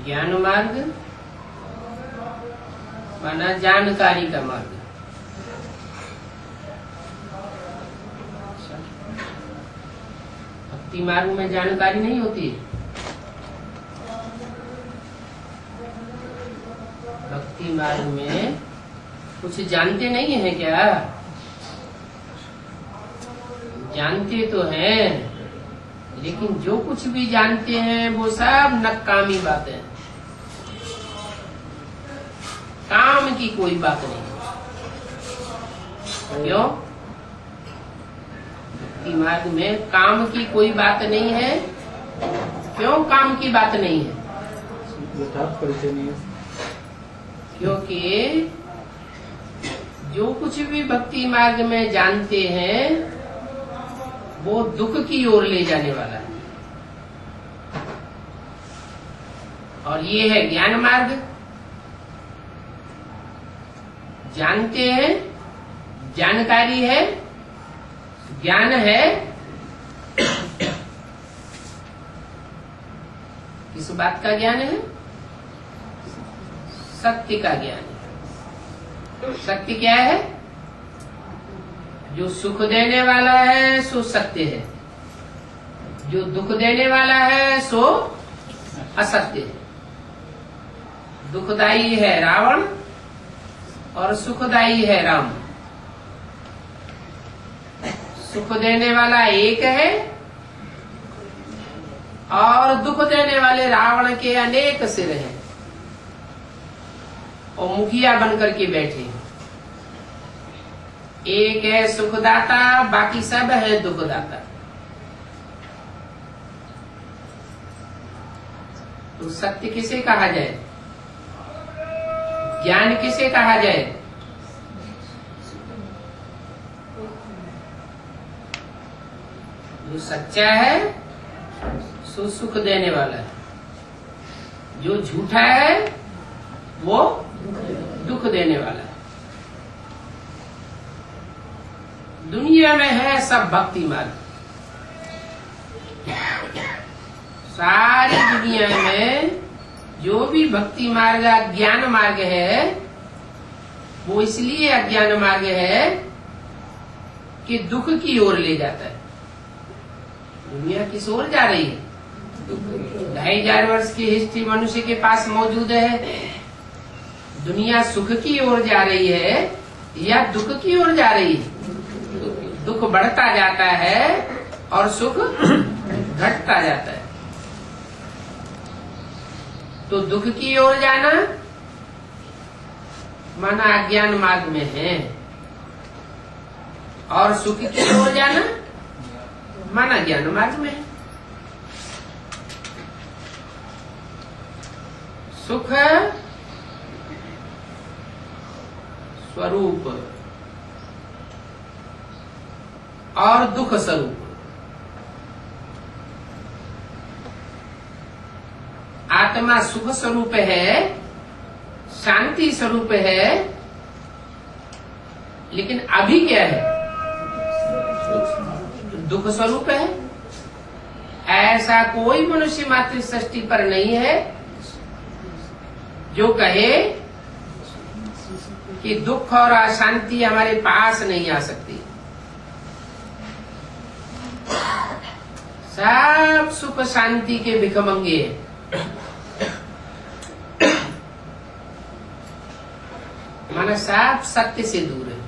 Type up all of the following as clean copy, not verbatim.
ज्ञान मार्ग माना जानकारी का मार्ग। भक्ति मार्ग में जानकारी नहीं होती है। भक्ति मार्ग में कुछ जानते नहीं है क्या? जानते तो हैं, लेकिन जो कुछ भी जानते हैं वो सब नकामी बातें हैं। काम की कोई बात नहीं। क्यों? भक्ति मार्ग में काम की कोई बात नहीं है। क्यों काम की बात नहीं है? क्योंकि जो कुछ भी भक्ति मार्ग में जानते हैं वो दुख की ओर ले जाने वाला है। और ये है ज्ञान मार्ग। जानते हैं, जानकारी है, ज्ञान है। किस बात का ज्ञान है? सत्य का ज्ञान है। सत्य क्या है? जो सुख देने वाला है सो सत्य है, जो दुख देने वाला है सो असत्य है। दुखदाई है रावण और सुखदाई है राम। सुख देने वाला एक है और दुख देने वाले रावण के अनेक सिर हैं और मुखिया बनकर के बैठे। एक है सुखदाता, बाकी सब है दुखदाता। तो सत्य किसे कहा जाए? ज्ञान किसे कहा जाए? जो सच्चा है सो सुख देने वाला है, जो झूठा है वो दुख देने वाला है। दुनिया में है सब भक्ति मार्ग। सारी दुनिया में जो भी भक्ति मार्ग अज्ञान मार्ग है वो इसलिए अज्ञान मार्ग है कि दुख की ओर ले जाता है। दुनिया किस ओर जा रही है? 2500 वर्ष की हिस्ट्री मनुष्य के पास मौजूद है। दुनिया सुख की ओर जा रही है या दुख की ओर जा रही है? दुख बढ़ता जाता है और सुख घटता जाता है। तो दुख की ओर जाना माना अज्ञान मार्ग में है, और सुख की ओर जाना माना ज्ञान मार्ग में है। सुख स्वरूप और दुख स्वरूप। आत्मा सुख स्वरूप है, शांति स्वरूप है, लेकिन अभी क्या है? दुख स्वरूप है। ऐसा कोई मनुष्य मात्र सृष्टि पर नहीं है जो कहे कि दुख और अशांति हमारे पास नहीं आ सकती। सब सुख शांति के भिखमंगे हैं। माना सब सत्य से दूर है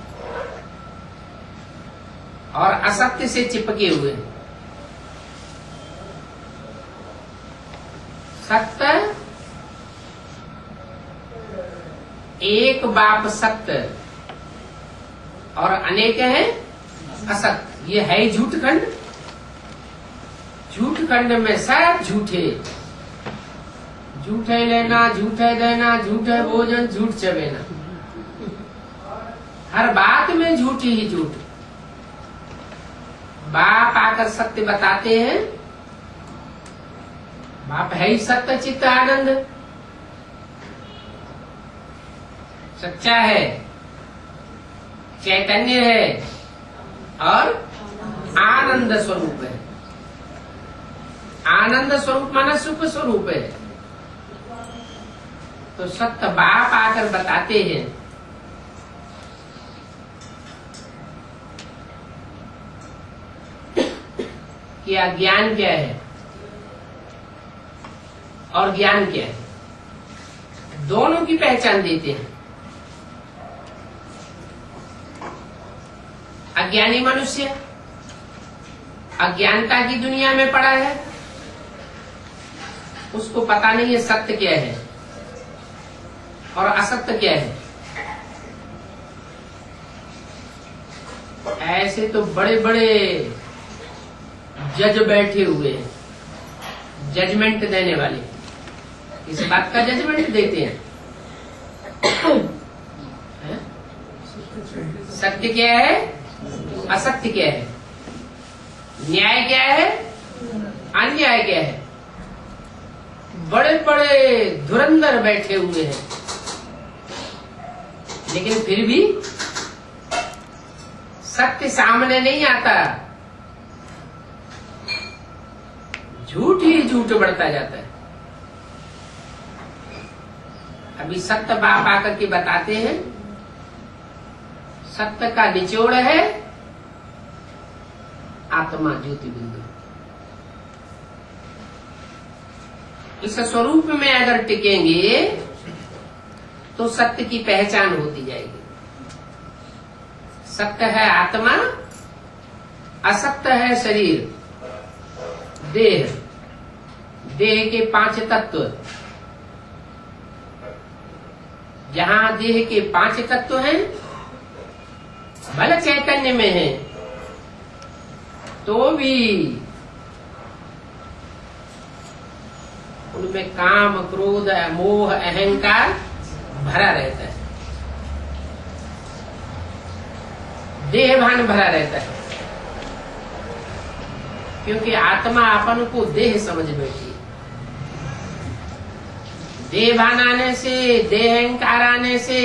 और असत्य से चिपके हुए हैं। सत्य एक बाप सत्य और अनेक है असत्य। ये है झूठ खंड। झूठ खंड में सब झूठे। झूठे लेना, झूठे देना, झूठे भोजन, झूठ चबेना। हर बात में झूठ ही झूठ। बाप आकर सत्य बताते हैं। बाप है ही सत्य चित्त आनंद, सच्चा है, चैतन्य है और आनंद स्वरूप है। आनंद स्वरूप माना सुख स्वरूप है। तो सत्य बाप आकर बताते हैं कि अज्ञान क्या है और ज्ञान क्या है, दोनों की पहचान देते हैं। अज्ञानी मनुष्य अज्ञानता की दुनिया में पड़ा है, उसको पता नहीं है सत्य क्या है और असत्य क्या है। ऐसे तो बड़े बड़े जज बैठे हुए हैं, जजमेंट देने वाले, इस बात का जजमेंट देते हैं सत्य क्या है, असत्य क्या है, न्याय क्या है, अन्याय क्या है। बड़े बड़े धुरंधर बैठे हुए हैं, लेकिन फिर भी सत्य सामने नहीं आता, झूठ ही झूठ बढ़ता जाता है। अभी सत्य बाप आकर के बताते हैं, सत्य का निचोड़ है आत्मा ज्योति बिंदु। इस स्वरूप में अगर टिकेंगे तो सत्य की पहचान होती जाएगी। सत्य है आत्मा, असत्य है शरीर, देह, देह के 5 तत्व। जहां देह के 5 तत्व हैं, भले चैतन्य में है तो भी उनमें काम, क्रोध, मोह, अहंकार भरा रहता है, देह भान भरा रहता है, क्योंकि आत्मा अपन को देह समझ बैठी है। देह भान आने से, देह अहंकार आने से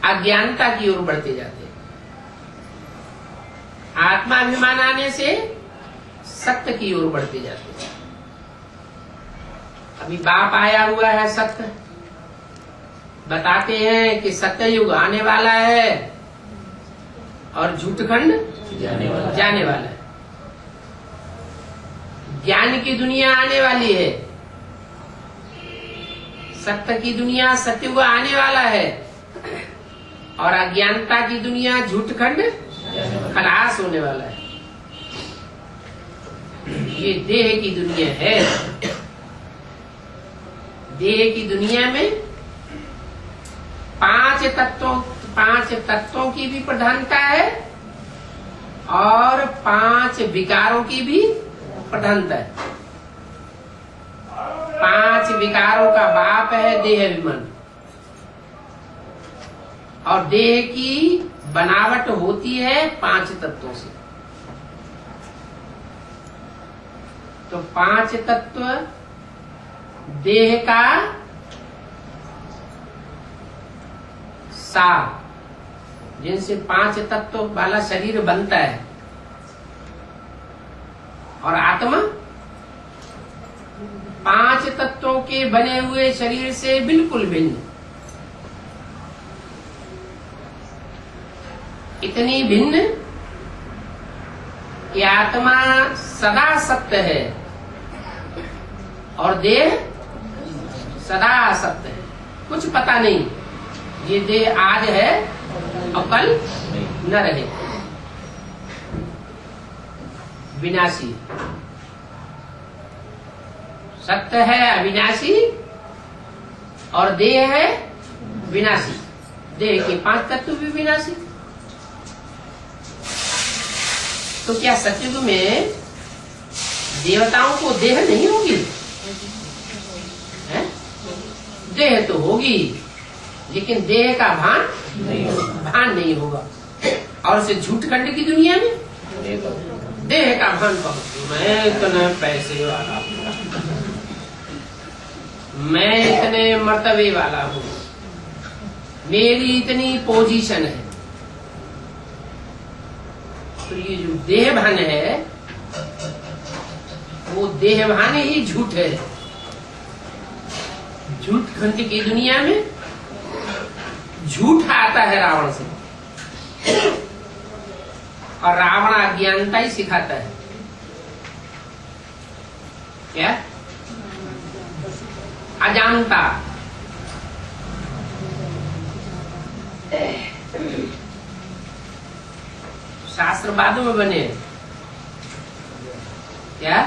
अज्ञानता की ओर बढ़ते जाते हैं। आत्माभिमान आने से सत्य की ओर बढ़ते जाते हैं। अभी बाप आया हुआ है सत्य, बताते हैं कि सत्य युग आने वाला है और झूठखंड जाने वाला है। ज्ञान की दुनिया आने वाली है, सत्य की दुनिया सत्युग आने वाला है और अज्ञानता की दुनिया झूठखंड खलास होने वाला है। ये देह की दुनिया है। देह की दुनिया में 5 तत्वों की भी प्रधानता है और 5 विकारों की भी प्रधानता है। 5 विकारों का बाप है देह अभिमान, और देह की बनावट होती है 5 तत्वों से। तो 5 तत्व देह का सार, जिनसे 5 तत्व वाला शरीर बनता है, और आत्मा 5 तत्वों के बने हुए शरीर से बिल्कुल भिन्न। इतनी भिन्न कि आत्मा सदा सत्य है और देह सदा असत्य है। कुछ पता नहीं, ये देह आज है और कल न रहे, विनाशी। सत्य है अविनाशी और देह है विनाशी। देह के 5 तत्व भी विनाशी। तो क्या सत्युग में देवताओं को देह नहीं होगी? है? देह तो होगी, लेकिन देह का भान नहीं होगा। और उसे झूठखंड की दुनिया में देह का भान पहुंच, मैं इतने पैसे वाला हूँ, मैं इतने मर्तबे वाला हूँ, मेरी इतनी पोजीशन है। तो ये जो देह भान है, वो देह भान ही झूठ है। झूठ खंड की दुनिया में झूठ आता है रावण से, और रावण अज्ञानता ही सिखाता है। क्या? अजानता। शास्त्र बाद में बने। क्या?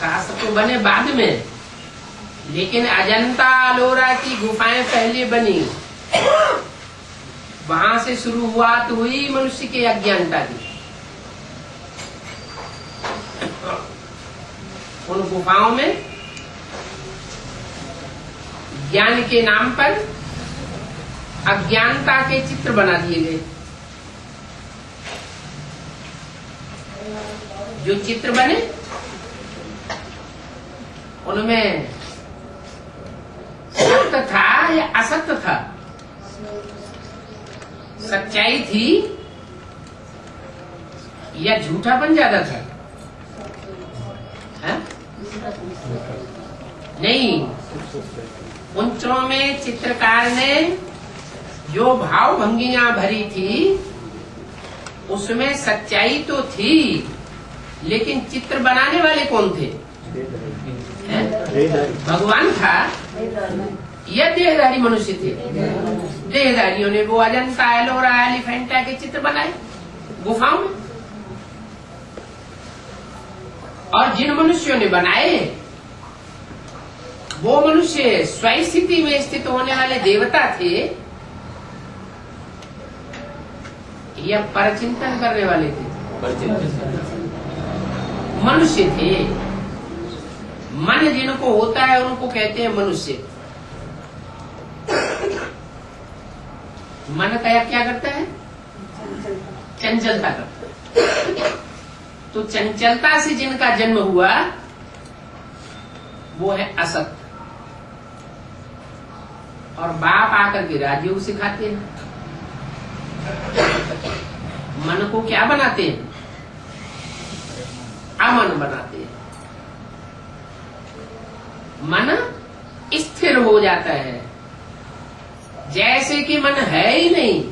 शास्त्र तो बने बाद में, लेकिन अजंता अलोरा की गुफाएं पहले बनी। वहां से शुरुआत हुई मनुष्य के अज्ञानता की। उन गुफाओं में ज्ञान के नाम पर अज्ञानता के चित्र बना दिए गए। जो चित्र बने उनमें सत्य था या असत्य था, सच्चाई थी या झूठापन ज्यादा था? है? नहीं, उन चित्रों में चित्रकार ने जो भाव भंगियां भरी थी उसमें सच्चाई तो थी, लेकिन चित्र बनाने वाले कौन थे? भगवान था या देहधारी मनुष्य थे? देहधारियों ने वो अजंता एलोरा एलिफेंटा के चित्र बनाए गुफाओं में, और जिन मनुष्यों ने बनाए वो मनुष्य स्वयं स्थिति में स्थित होने वाले देवता थे या परचिंतन करने वाले थे? मनुष्य थे। मन जिनको होता है उनको कहते हैं मनुष्य। मन क्या करता है? चंचलता करता है। तो चंचलता से जिनका जन्म हुआ वो है असत, और बाप आकर के राजयोग सिखाते हैं। मन को क्या बनाते हैं? अमन बनाते हैं। मन स्थिर हो जाता है, जैसे कि मन है ही नहीं,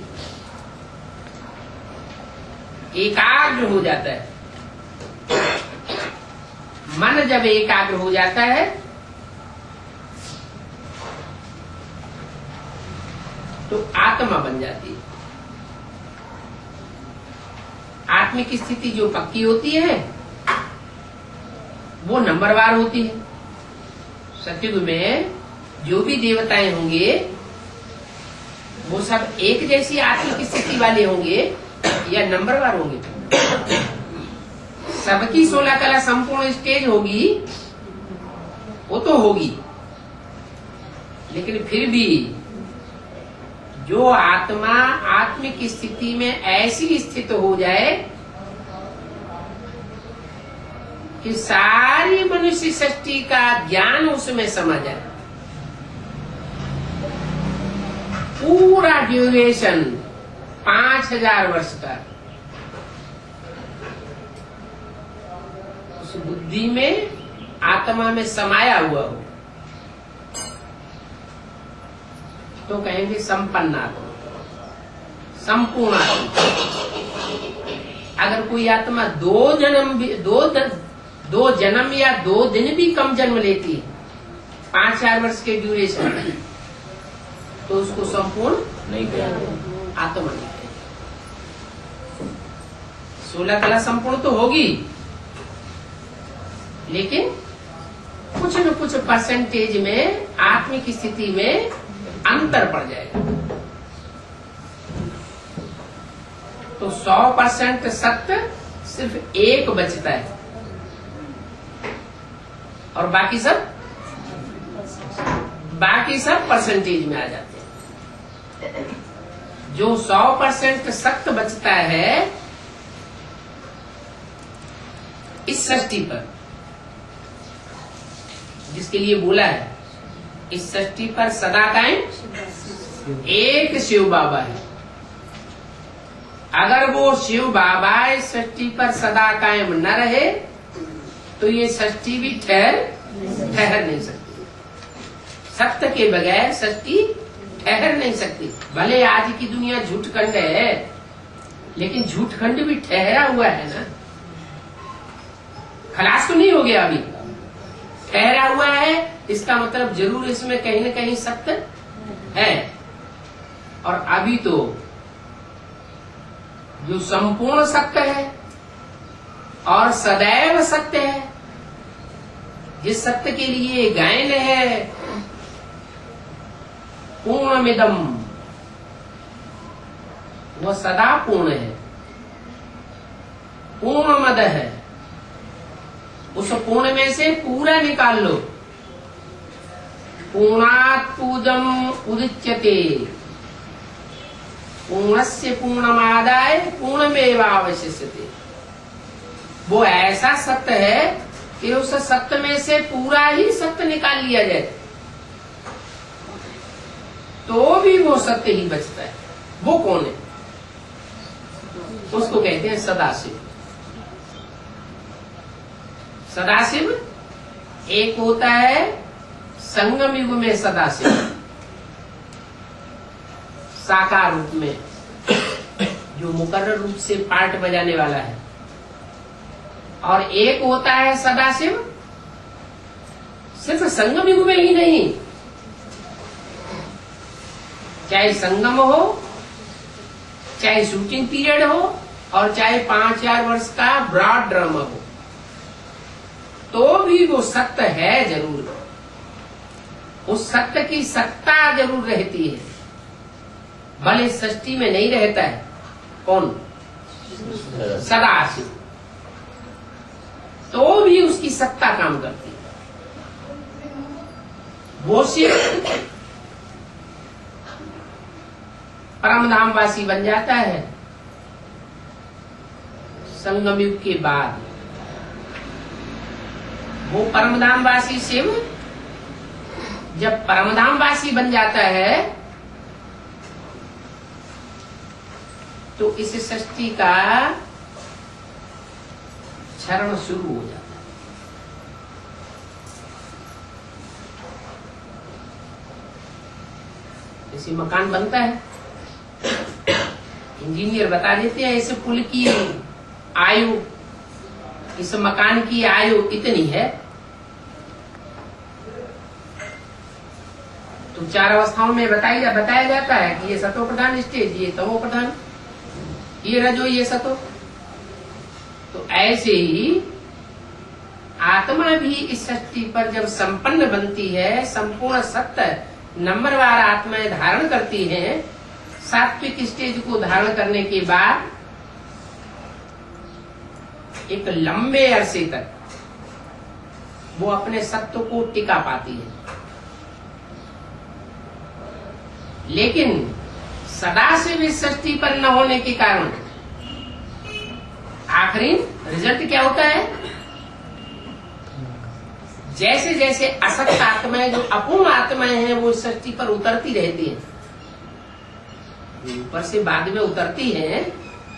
एकाग्र हो जाता है। मन जब एकाग्र हो जाता है तो आत्मा बन जाती है। आत्मिक स्थिति जो पक्की होती है वो नंबरवार होती है। सतयुग में जो भी देवताएं होंगे वो सब एक जैसी आत्मिक स्थिति वाले होंगे या नंबरवार होंगे? सबकी 16 कला संपूर्ण स्टेज होगी, वो तो होगी, लेकिन फिर भी जो आत्मा आत्मिक स्थिति में ऐसी स्थित हो जाए कि सारी मनुष्य सृष्टि का ज्ञान उसमें समा जाए, पूरा ड्यूरेशन 5000 वर्ष का उस बुद्धि में आत्मा में समाया हुआ हो तो कहेंगे संपन्न आत्मा, संपूर्ण आत्मा। अगर कोई आत्मा दो जन्म या 2 दिन भी कम जन्म लेती है 5000 वर्ष के ड्यूरेशन, तो उसको संपूर्ण नहीं कहते, आत्मा नहीं कहते। 16 कला संपूर्ण तो होगी, लेकिन कुछ न कुछ परसेंटेज में आत्मिक स्थिति में अंतर पड़ जाएगा। तो 100% सत्य सिर्फ एक बचता है और बाकी सब परसेंटेज में आ जाते हैं। जो 100% सत्य बचता है इस सृष्टि पर, जिसके लिए बोला है इस सृष्टि पर सदा कायम एक शिव बाबा है। अगर वो शिव बाबा इस सृष्टि पर सदा कायम न रहे तो ये सृष्टि भी ठहर नहीं सकती। सत्य के बगैर सृष्टि ठहर नहीं सकती। भले आज की दुनिया झूठखंड है, लेकिन झूठखंड भी ठहरा हुआ है ना, खलास तो नहीं हो गया, अभी ठहरा हुआ है। इसका मतलब जरूर इसमें कहीं न कहीं सत्य है। और अभी तो जो संपूर्ण सत्य है और सदैव सत्य है, जिस सत्य के लिए गायन है पूर्णमिदम्, वह सदा पूर्ण है, पूर्णमद है। उस पूर्ण में से पूरा निकाल लो। पूर्णात् पूर्णम् उदच्यते, पूर्णस्य पूर्णमादाय पूर्णमेवावशिष्यते। वो ऐसा सत्य है कि उस सत्य में से पूरा ही सत्य निकाल लिया जाए तो भी वो सत्य ही बचता है। वो कौन है? उसको कहते हैं सदाशिव। सदाशिव एक होता है संगम युग में सदाशिव साकार रूप में, जो मुकर्रर रूप से पार्ट बजाने वाला है, और एक होता है सदाशिव सिर्फ संगम युग में ही नहीं, चाहे संगम हो, चाहे शूटिंग पीरियड हो, और चाहे 5-4 वर्ष का ब्रॉड ड्रामा हो, तो भी वो सत्य है जरूर। उस सत्य की सत्ता जरूर रहती है, भले सृष्टि में नहीं रहता है। कौन? सदाशिव। तो भी उसकी सत्ता काम करती है। वो सिर्फ परमधामवासी बन जाता है संगम युग के बाद। वो परमधामवासी शिव जब परमधामवासी बन जाता है तो इस सृष्टि का क्षरण शुरू हो जाता है। जैसे मकान बनता है, इंजीनियर बता देते हैं इस पुल की आयु, इस मकान की आयु इतनी है, तो 4 अवस्थाओं में बताया जाता है कि ये सतो प्रधान स्टेज, ये तमो प्रधान, ये रजो, ये सतो। तो ऐसे ही आत्मा भी इस सृष्टि पर जब संपन्न बनती है, संपूर्ण सत्य नंबरवार आत्माएं धारण करती हैं, सात्विक स्टेज को धारण करने के बाद एक लंबे अरसे तक वो अपने सत्व को टिका पाती है। लेकिन सदा से भी सृष्टि पर न होने के कारण आखिरी रिजल्ट क्या होता है? जैसे जैसे असक्त आत्माएं, जो अपूर्ण आत्माएं हैं, वो सृष्टि पर उतरती रहती हैं, ऊपर से बाद में उतरती हैं,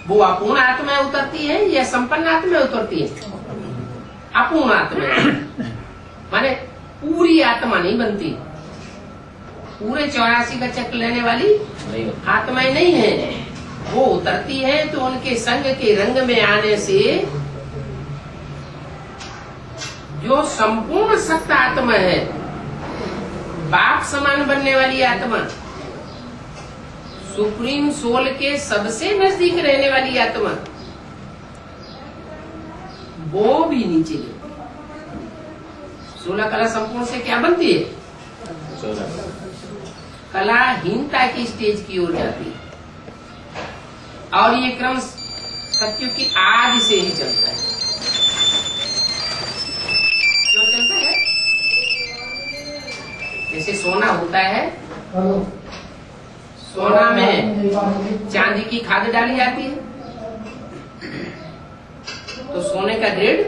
वो अपूर्ण आत्माएं उतरती हैं या संपन्न आत्माएं उतरती हैं? अपूर्ण आत्माएं, माने पूरी आत्मा नहीं बनती, पूरे 84 का चक्र लेने वाली आत्माएं नहीं है। वो उतरती है तो उनके संग के रंग में आने से जो संपूर्ण सत्य आत्मा है, बाप समान बनने वाली आत्मा, सुप्रीम सोल के सबसे नजदीक रहने वाली आत्मा, वो भी नीचे गिरती। 16 कला संपूर्ण से क्या बनती है? कलाहीनता की स्टेज की ओर जाती है। और ये क्रम सत्युग की आदि से ही चलता है। क्यों चलता है? जैसे सोना होता है, सोना में चांदी की खाद डाली जाती है तो सोने का ग्रेड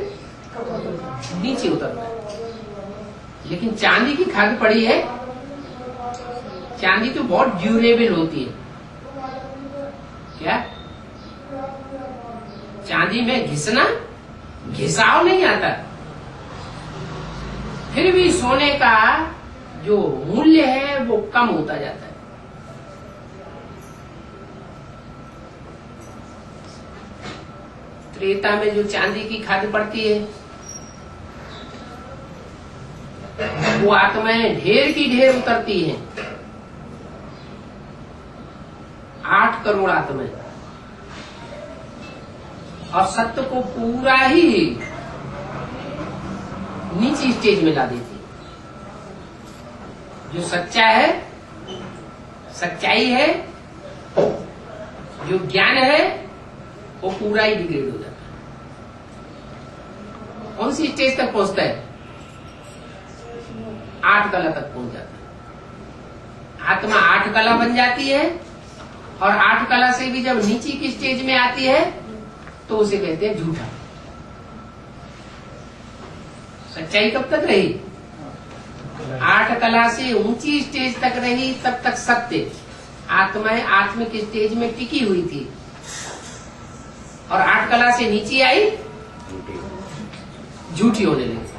नीचे उतरता है। लेकिन चांदी की खाद पड़ी है, चांदी तो बहुत ड्यूरेबल होती है। क्या चांदी में घिसाव नहीं आता, फिर भी सोने का जो मूल्य है वो कम होता जाता है। त्रेता में जो चांदी की खाद पड़ती है वो आत्माएं ढेर की ढेर उतरती हैं। 8 करोड़ आत्माएं, और सत्य को पूरा ही नीची स्टेज में ला देती। जो सच्चा है, सच्चाई है, जो ज्ञान है, वो पूरा ही डिग्रेड हो जाता है। कौन सी स्टेज तक पहुंचता है? 8 कला तक पहुंच जाता है। आत्मा 8 कला बन जाती है, और 8 कला से भी जब नीचे की स्टेज में आती है तो उसे कहते हैं झूठा। सच्चाई कब तक रही? 8 कला से ऊंची स्टेज तक रही, तब तक सत्य। आत्माएं आत्मिक स्टेज में टिकी हुई थी, और 8 कला से नीचे आई, झूठी होने लगी।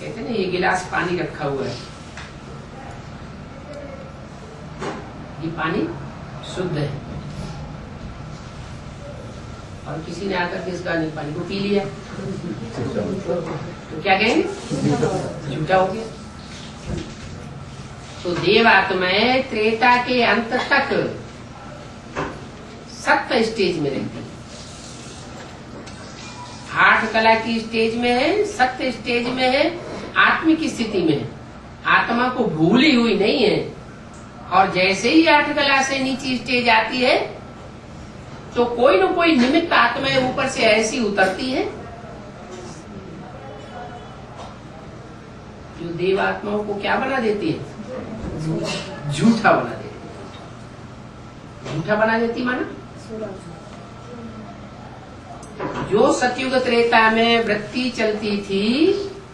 कहते ना, ये गिलास पानी रखा हुआ है, ये पानी शुद्ध है, और किसी ने आकर के इसका पानी को पी लिया तो क्या कहेंगे? झूठा हो गया। तो देव आत्माएं त्रेता के अंत तक सत्य स्टेज में रहती है। 8 कला की स्टेज में है, सत्य स्टेज में है, आत्मिक स्थिति में है, आत्मा को भूली हुई नहीं है। और जैसे ही 8 कला से नीचे स्टेज आती है तो कोई न कोई निमित्त आत्माएं ऊपर से ऐसी उतरती है जो देवात्माओं को क्या बना देती है? झूठा बना देती है। झूठा बना देती माना जो सतयुग त्रेता में वृत्ति चलती थी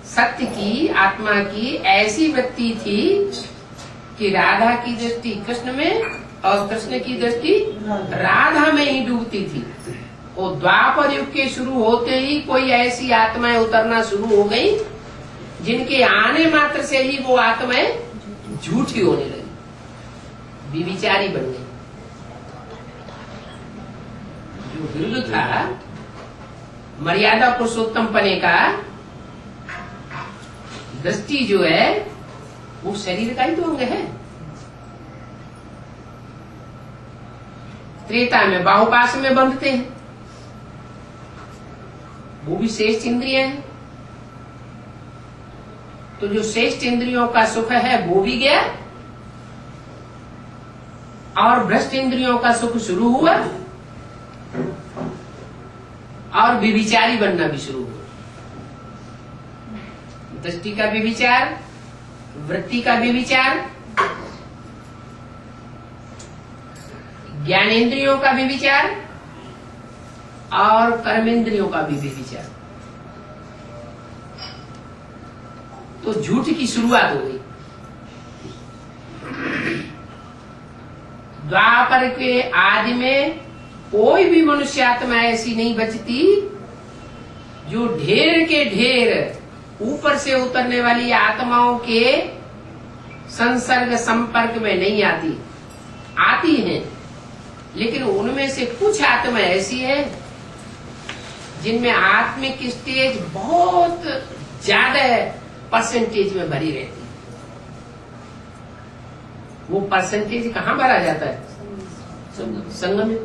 सत्य की, आत्मा की, ऐसी वृत्ति थी कि राधा की दृष्टि कृष्ण में और कृष्ण की दृष्टि राधा में ही डूबती थी। वो द्वापर युग के शुरू होते ही कोई ऐसी आत्माएं उतरना शुरू हो गई जिनके आने मात्र से ही वो आत्माएं झूठी होने लगी, विविचारी बन गई। जो विरुद्ध था मर्यादा पुरुषोत्तम पने का, दृष्टि जो है वो शरीर का ही तो अंग है। त्रेता में बाहुपाश में बंधते हैं, वो भी श्रेष्ठ इंद्रियां हैं। तो जो श्रेष्ठ इंद्रियों का सुख है वो भी गया, और भ्रष्ट इंद्रियों का सुख शुरू हुआ, और विविचारी बनना भी शुरू हुआ। दृष्टि का विविचार, वृत्ति का विविचार, ज्ञानेन्द्रियों का विविचार, और कर्मेंद्रियों का भी विविचार। तो झूठ की शुरुआत हो गई। द्वापर के आदि में कोई भी मनुष्य आत्मा ऐसी नहीं बचती जो ढेर के ढेर ऊपर से उतरने वाली आत्माओं के संसर्ग संपर्क में नहीं आती। आती हैं, लेकिन उनमें से कुछ आत्मा ऐसी है जिनमें आत्मिक स्टेज बहुत ज्यादा परसेंटेज में भरी रहती है। वो परसेंटेज कहाँ भरा जाता है? संगम में।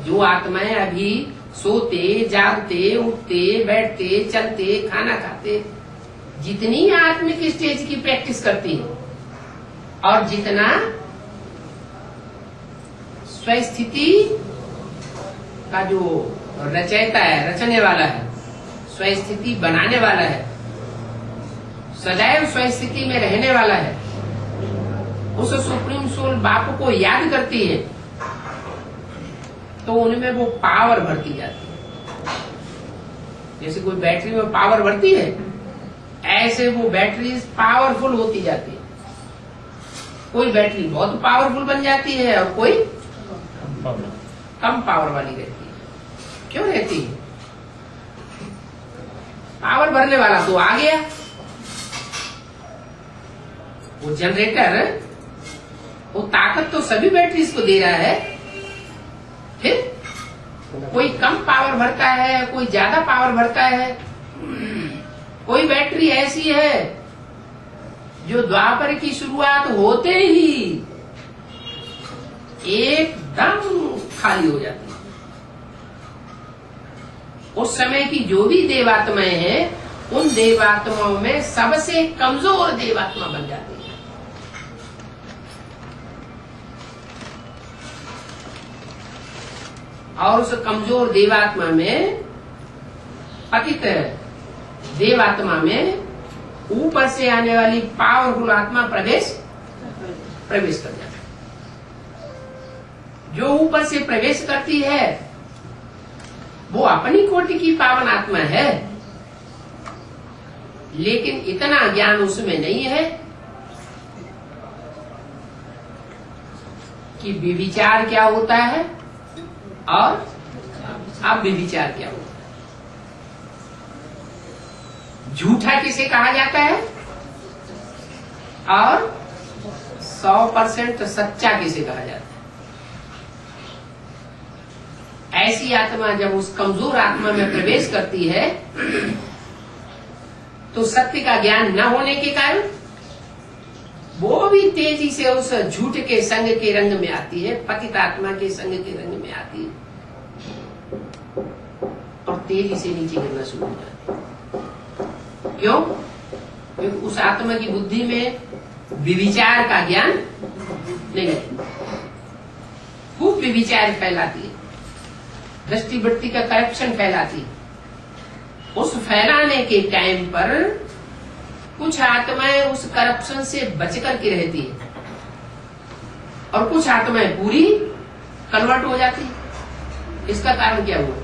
जो आत्माएं अभी सोते, जागते, उठते, बैठते, चलते, खाना खाते, जितनी आत्मिक स्टेज की प्रैक्टिस करती है और जितना स्वस्थिति का जो रचयिता है, रचने वाला है, स्वस्थिति बनाने वाला है, सदैव स्वस्थिति में रहने वाला है, उस सुप्रीम सोल बापू को याद करती है तो उनमें वो पावर बढ़ती जाती है। जैसे कोई बैटरी में पावर बढ़ती है, ऐसे वो बैटरी पावरफुल होती जाती है। कोई बैटरी बहुत पावरफुल बन जाती है और कोई कम पावर वाली रहती है। क्यों रहती है? पावर भरने वाला तो आ गया, वो जनरेटर, वो ताकत तो सभी बैटरीज को दे रहा है, फिर कोई कम पावर भरता है, कोई ज्यादा पावर भरता है। कोई बैटरी ऐसी है जो द्वापर की शुरुआत होते ही एकदम खाली हो जाती है। उस समय की जो भी देवात्माएं हैं, उन देवात्माओं में सबसे कमजोर देवात्मा बन जाती है। और उस कमजोर देवात्मा में, पतित देवात्मा में ऊपर से आने वाली पावरफुल आत्मा प्रवेश कर जाती है। जो ऊपर से प्रवेश करती है वो अपनी कोटि की पावन आत्मा है, लेकिन इतना ज्ञान उसमें नहीं है कि व्यभिचार क्या होता है और अव्यभिचार क्या होता है। झूठा किसे कहा जाता है और 100% सच्चा किसे कहा जाता है। ऐसी आत्मा जब उस कमजोर आत्मा में प्रवेश करती है तो सत्य का ज्ञान न होने के कारण वो भी तेजी से उस झूठ के संग के रंग में आती है, पतित आत्मा के संग के रंग में आती है और तेजी से नीचे गिरना शुरू हो जाती है। क्यों? क्योंकि उस आत्मा की बुद्धि में व्यभिचार का ज्ञान नहीं है। खूब व्यभिचार फैलाती है, दृष्टि वृत्ति का करप्शन फैलाती है। उस फैलाने के टाइम पर कुछ आत्माएं उस करप्शन से बच करके रहती है और कुछ आत्माएं पूरी कन्वर्ट हो जाती है। इसका कारण क्या हुआ?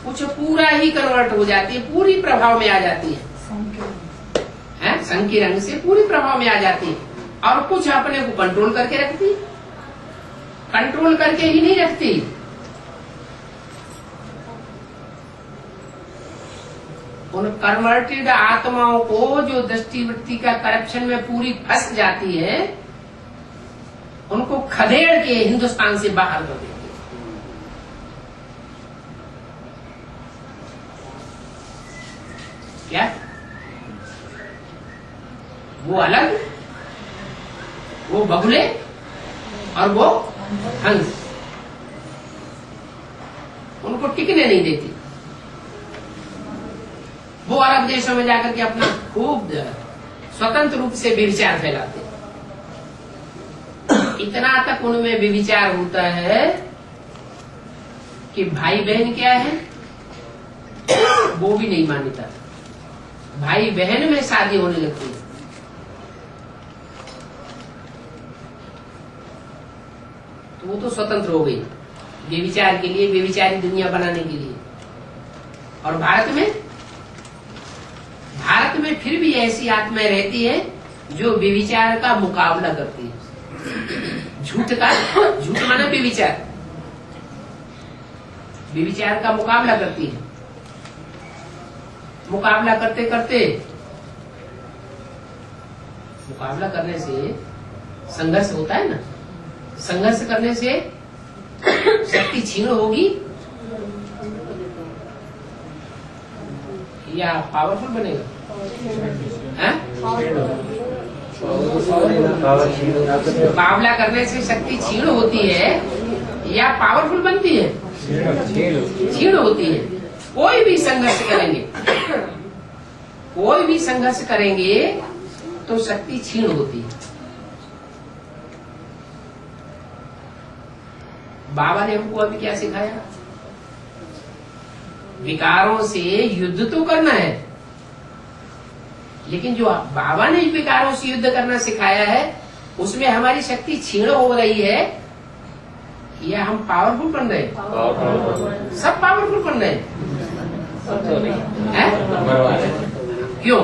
कुछ पूरा ही कन्वर्ट हो जाती है, पूरी प्रभाव में आ जाती है, संग के रंग से पूरी प्रभाव में आ जाती है। और कुछ अपने को कंट्रोल करके रखती, कंट्रोल करके ही नहीं रखती, उन कन्वर्टेड आत्माओं को जो दृष्टि वृत्ति का करप्शन में पूरी फंस जाती है, उनको खदेड़ के हिंदुस्तान से बाहर कर देती है। क्या वो अलग, वो बगुले और वो हंस, उनको टिकने नहीं देती। वो अरब देशों में जाकर के अपना खूब स्वतंत्र रूप से व्यभिचार फैलाते। इतना तक उनमें व्यभिचार होता है कि भाई बहन क्या है वो भी नहीं मानता। भाई बहन में शादी होने लगती है। तो वो तो स्वतंत्र हो गई व्यभिचार के लिए, व्यभिचारी दुनिया बनाने के लिए। और भारत में फिर भी ऐसी आत्माएं रहती है जो व्यभिचार का मुकाबला करती है। झूठ माना व्यभिचार, व्यभिचार का मुकाबला करती है। मुकाबला करते करते, मुकाबला करने से संघर्ष होता है ना, संघर्ष करने से शक्ति क्षीण होगी या पावरफुल बनेगा? मुकाबला करने से शक्ति क्षीण होती है या पावरफुल बनती है? क्षीण होती है। कोई भी संघर्ष करेंगे, कोई भी संघर्ष करेंगे तो शक्ति क्षीण होती है। बाबा ने हमको अभी क्या सिखाया? विकारों से युद्ध तो करना है, लेकिन जो बाबा ने विकारों से युद्ध करना सिखाया है उसमें हमारी शक्ति क्षीण हो रही है या हम पावरफुल बन रहे हैं? सब पावरफुल बन रहे हैं। क्यों?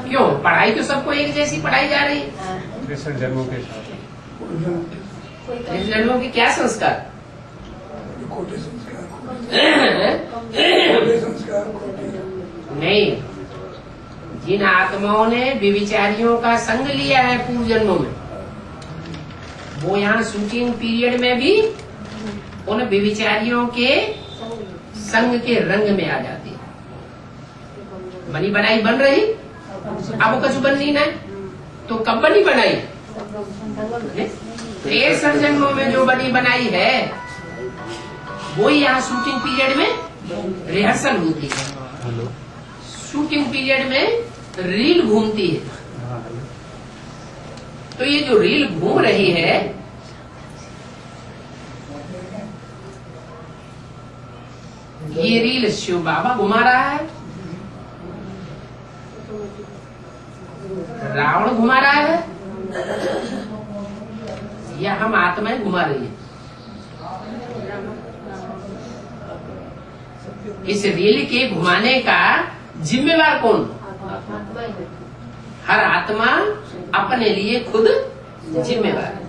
क्यों? पढ़ाई तो सबको एक जैसी पढ़ाई जा रही है। जन्मों के क्या संस्कार? खोटे संस्कार नहीं, जिन आत्माओं ने व्यभिचारियों का संग लिया है पूर्व जन्मों में, वो यहाँ शूटिंग पीरियड में भी उन व्यभिचारियों के संग के रंग में आ जाती है। बनी बनाई बन रही, अब कछु बननी ना, तो कब बनी बनाई? 63 जन्मों में जो बनी बनाई है वो यहाँ शूटिंग पीरियड में रिहर्सल होती है। शूटिंग पीरियड में रील घूमती है। तो ये जो रील घूम रही है, ये रील शिव बाबा घुमा रहा है, रावण घुमा रहा है, या हम आत्माएं घुमा रही है? इस रील के घुमाने का जिम्मेवार कौन? हर आत्मा अपने लिए खुद जिम्मेवार है।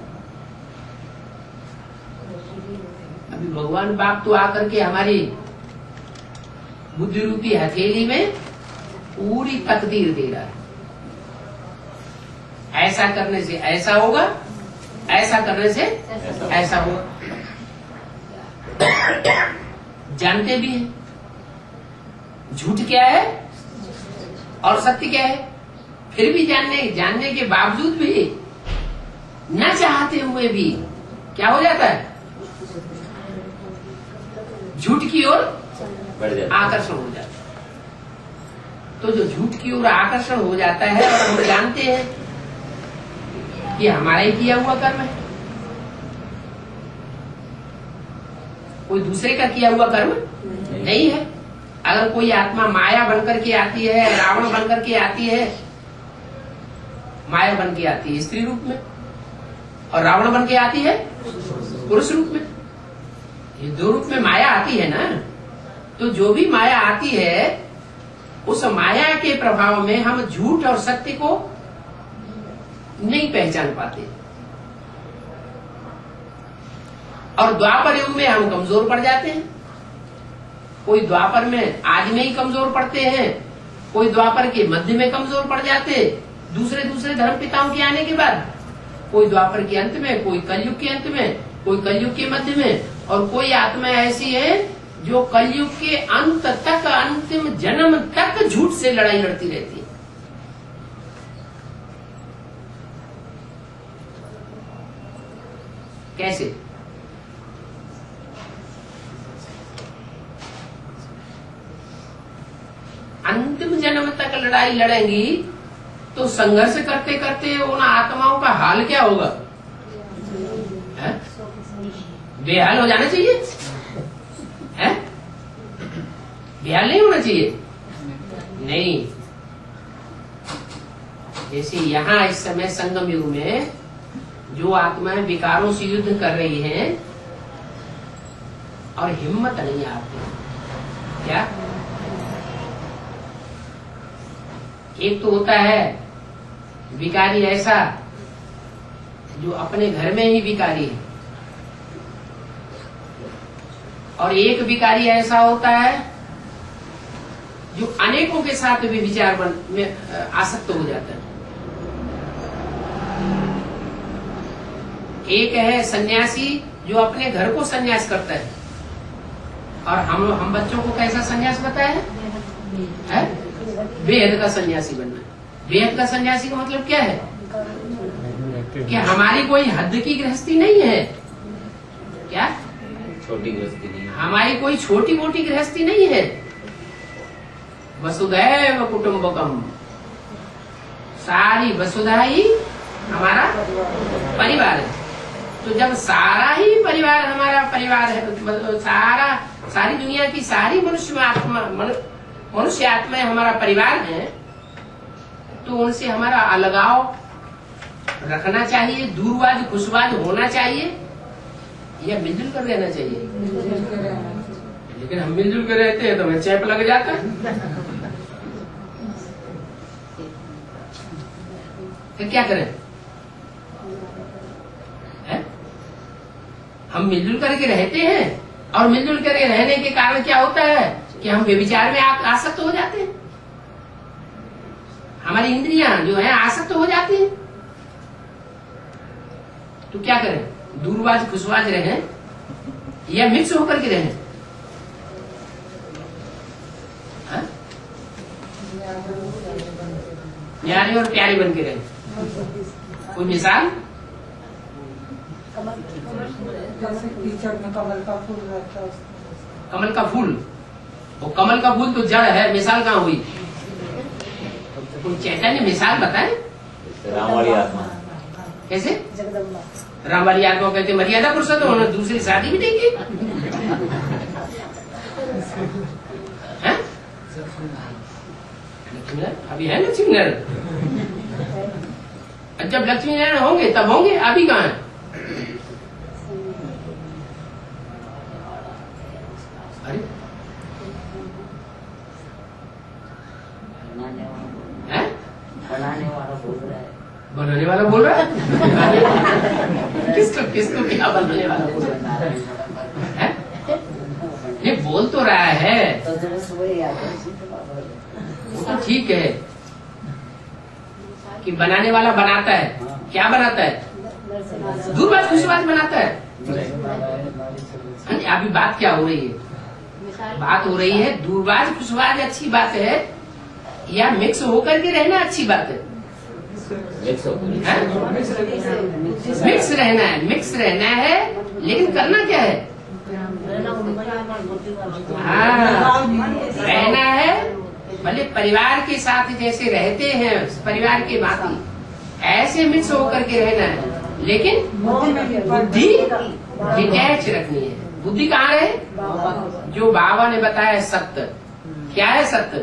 अभी भगवान बाप तो आकर के हमारी बुद्धि रूपी हथेली में पूरी तकदीर दे रहा है। ऐसा करने से ऐसा होगा, ऐसा करने से ऐसा होगा। जानते भी हैं झूठ क्या है और सत्य क्या है, फिर भी जानने के बावजूद भी, न चाहते हुए भी क्या हो जाता है? झूठ की ओर आकर्षण हो जाता है। तो जो झूठ की ओर आकर्षण हो जाता है, और हम जानते हैं कि हमारा ही किया हुआ कर्म है, कोई दूसरे का किया हुआ कर्म नहीं है। अगर कोई आत्मा माया बनकर के आती है, रावण बनकर के आती है, माया बन के आती है स्त्री रूप में, और रावण बन के आती है पुरुष रूप में, ये दो रूप में माया आती है ना। तो जो भी माया आती है, उस माया के प्रभाव में हम झूठ और सत्य को नहीं पहचान पाते, और द्वापर युग में हम कमजोर पड़ जाते हैं। कोई द्वापर में आज में ही कमजोर पड़ते हैं, कोई द्वापर के मध्य में कमजोर पड़ जाते, दूसरे धर्म पिताओं के आने के बाद, कोई द्वापर के अंत में, कोई कलयुग के अंत में, कोई कलयुग के मध्य में, और कोई आत्मा ऐसी है जो कलयुग के अंत तक, अंतिम जन्म तक झूठ से लड़ाई लड़ती रहती है। कैसे? अंतिम जन्म तक लड़ाई लड़ेंगी तो संघर्ष करते करते उन आत्माओं का हाल क्या होगा? बेहाल हो जाना चाहिए, है? बेहाल नहीं होना चाहिए। नहीं, जैसे यहाँ इस समय संगम युग में जो आत्माएं विकारों से युद्ध कर रही हैं और हिम्मत नहीं आती, क्या? एक तो होता है विकारी ऐसा जो अपने घर में ही विकारी है, और एक विकारी ऐसा होता है जो अनेकों के साथ भी विचार में आसक्त हो जाता है। एक है सन्यासी जो अपने घर को सन्यास करता है, और हम बच्चों को कैसा सन्यास बताया है? बेहद का सन्यासी बनना। बेहद का सन्यासी का मतलब क्या है? कि हमारी कोई हद की गृहस्थी नहीं है, क्या? छोटी गृहस्थी नहीं, हमारी कोई छोटी मोटी गृहस्थी नहीं है। वसुधैव कुटुम्बकम, सारी वसुधा ही हमारा परिवार है। तो जब सारा ही परिवार हमारा परिवार है, सारी दुनिया की सारी मनुष्य आत्माएं हमारा परिवार है, तो उनसे हमारा अलगाव रखना चाहिए, दूरवाद खुशवाद होना चाहिए, या मिलजुल कर रहना चाहिए? लेकिन हम मिलजुल कर रहते हैं तो हमें चैप लग जाता है। तो क्या करें? हम मिलजुल करके रहते हैं और मिलजुल कर रहने के कारण क्या होता है कि हम व्यभिचार में आसक्त हो जाते हैं, हमारी इंद्रियां जो है आसक्त हो जाती हैं। तो क्या करें, दूरबाज खुशबाज रहें या मिक्स होकर के रहें? न्यारे और प्यारे बन के रहें। कोई मिसाल? जैसे कीचड़ में कमल का फूल रहता है। कमल का फूल, वो कमल का फूल तो जड़ है, मिसाल कहाँ हुई? कोई चैतन्य मिसाल बताए। राम वाली आत्मा कैसे? जगदम्बा राम वाली आत्मा कहते मर्यादा पुरुषोत्तम होना, दूसरी शादी भी देंगे। हैं? अभी है लक्ष्मी नारायण, जब लक्ष्मी नारायण होंगे तब होंगे, अभी कहाँ है? अरे बनाने वाला बोल रहा है। बनाने वाला बोल रहा है? किसको क्या बनाने वाला बोल रहा है? ये बोल तो रहा है, वो तो ठीक है कि बनाने वाला बनाता है। क्या बनाता है? दूरबाज खुशबाज बनाता है। अभी बात क्या हो रही है? बात हो रही है दूरबाज खुशबाज अच्छी बात है या मिक्स होकर के रहना अच्छी बात है? मिक्स रहना है, मिक्स रहना है, लेकिन करना क्या है? रहना है भले परिवार के साथ जैसे रहते हैं, परिवार के भांति ऐसे मिक्स होकर के रहना है, लेकिन बुद्धि डिटैच रखनी है। बुद्धि कहाँ है? जो बाबा ने बताया सत्य। क्या है सत्य?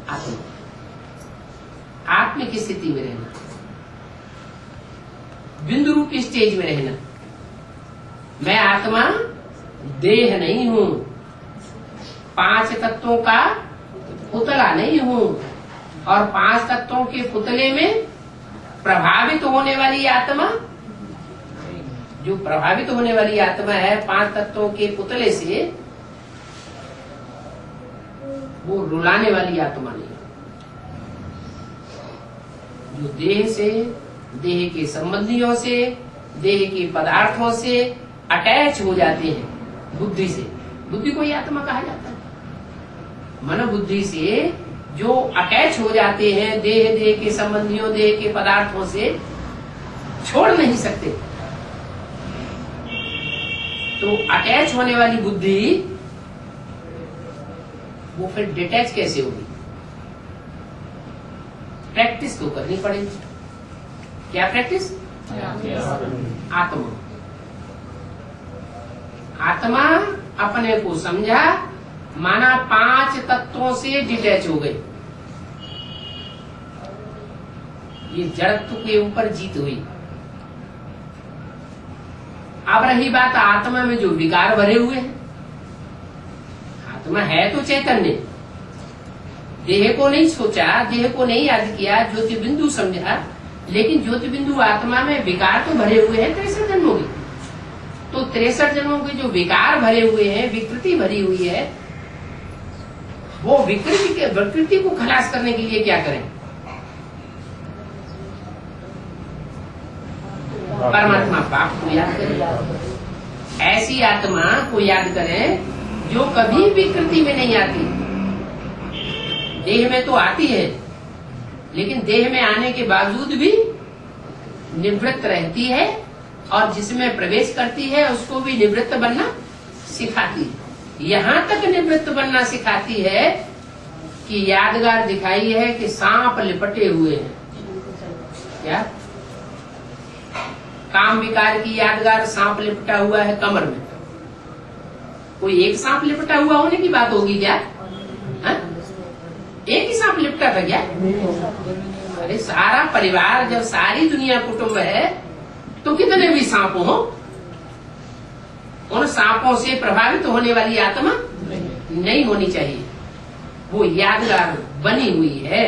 आत्मा, आत्म की स्थिति में रहना, बिंदु रूप स्टेज में रहना। मैं आत्मा देह नहीं हूँ, 5 तत्वों का पुतला नहीं हूँ, और 5 तत्वों के पुतले में प्रभावित होने वाली आत्मा, जो प्रभावित होने वाली आत्मा है 5 तत्वों के पुतले से, वो रुलाने वाली आत्मा नहीं। जो देह से, देह के संबंधियों से, देह के पदार्थों से अटैच हो जाते हैं, बुद्धि से। बुद्धि को ही आत्मा कहा जाता है। मनोबुद्धि से जो अटैच हो जाते हैं देह के संबंधियों, देह के पदार्थों से, छोड़ नहीं सकते। तो अटैच होने वाली बुद्धि वो फिर डिटैच कैसे होगी? प्रैक्टिस तो करनी पड़ेगी। क्या प्रैक्टिस? आत्मा, आत्मा अपने को समझा, माना 5 तत्वों से डिटैच हो गई। ये जड़त्व के ऊपर जीत हुई। अब रही बात आत्मा में जो विकार भरे हुए हैं। आत्मा है तो चैतन्य, देह को नहीं सोचा, देह को नहीं याद किया, ज्योति बिंदु समझा, लेकिन ज्योति बिंदु आत्मा में विकार तो भरे हुए हैं 63 जन्मों की। तो 63 जन्मों के जो विकार भरे हुए हैं, विकृति भरी हुई है, वो विकृति को खलास करने के लिए क्या करें? परमात्मा बाप को याद करें। ऐसी आत्मा को याद करें जो कभी विकृति में नहीं आती। देह में तो आती है, लेकिन देह में आने के बावजूद भी निवृत्त रहती है, और जिसमें प्रवेश करती है उसको भी निवृत्त बनना सिखाती है। यहाँ तक निवृत्त बनना सिखाती है कि यादगार दिखाई है कि सांप लिपटे हुए हैं। क्या? काम विकार की यादगार सांप लिपटा हुआ है कमर में। कोई एक सांप लिपटा हुआ होने की बात होगी क्या? हा? एक ही सांप लिपटा था क्या? अरे सारा परिवार, जब सारी दुनिया कुटुंब है तो कितने भी सांप हो, उन सांपों से प्रभावित होने वाली आत्मा नहीं होनी चाहिए। वो यादगार बनी हुई है,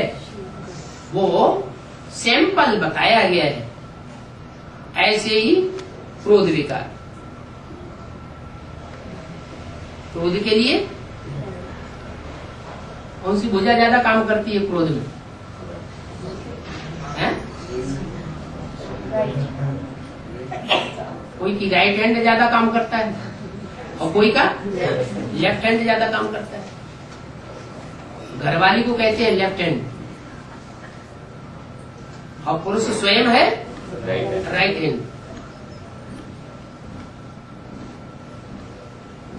वो सैंपल बताया गया है। ऐसे ही क्रोध विकार, क्रोध के लिए कौन सी भुजा ज्यादा काम करती है क्रोध में? हैं? कोई की राइट हैंड ज्यादा काम करता है और कोई का लेफ्ट हैंड ज्यादा काम करता है। घरवाली को कहते हैं लेफ्ट हैंड और पुरुष स्वयं है राइट हैंड।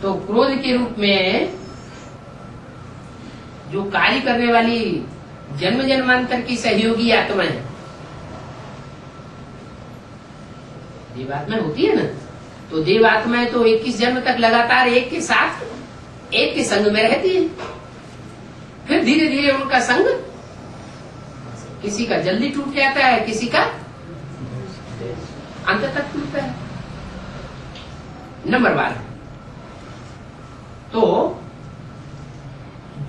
तो क्रोध के रूप में जो कार्य करने वाली जन्म जन्मांतर की सहयोगी आत्मा है, देवात्माएं होती है ना, तो देवात्माएं तो 21 जन्म तक लगातार एक के साथ एक के संग में रहती है। फिर धीरे धीरे उनका संग किसी का जल्दी टूट जाता है, किसी का अंत तक टूटता है। नंबर 12, तो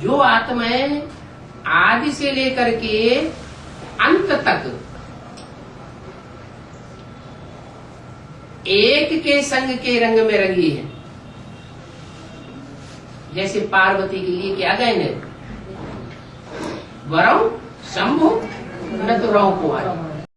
जो आत्माएं आदि से लेकर के अंत तक एक के संग के रंग में रंगी है, जैसे पार्वती के लिए क्या गायन है, वरौ शंभु न तो रौ कुमार।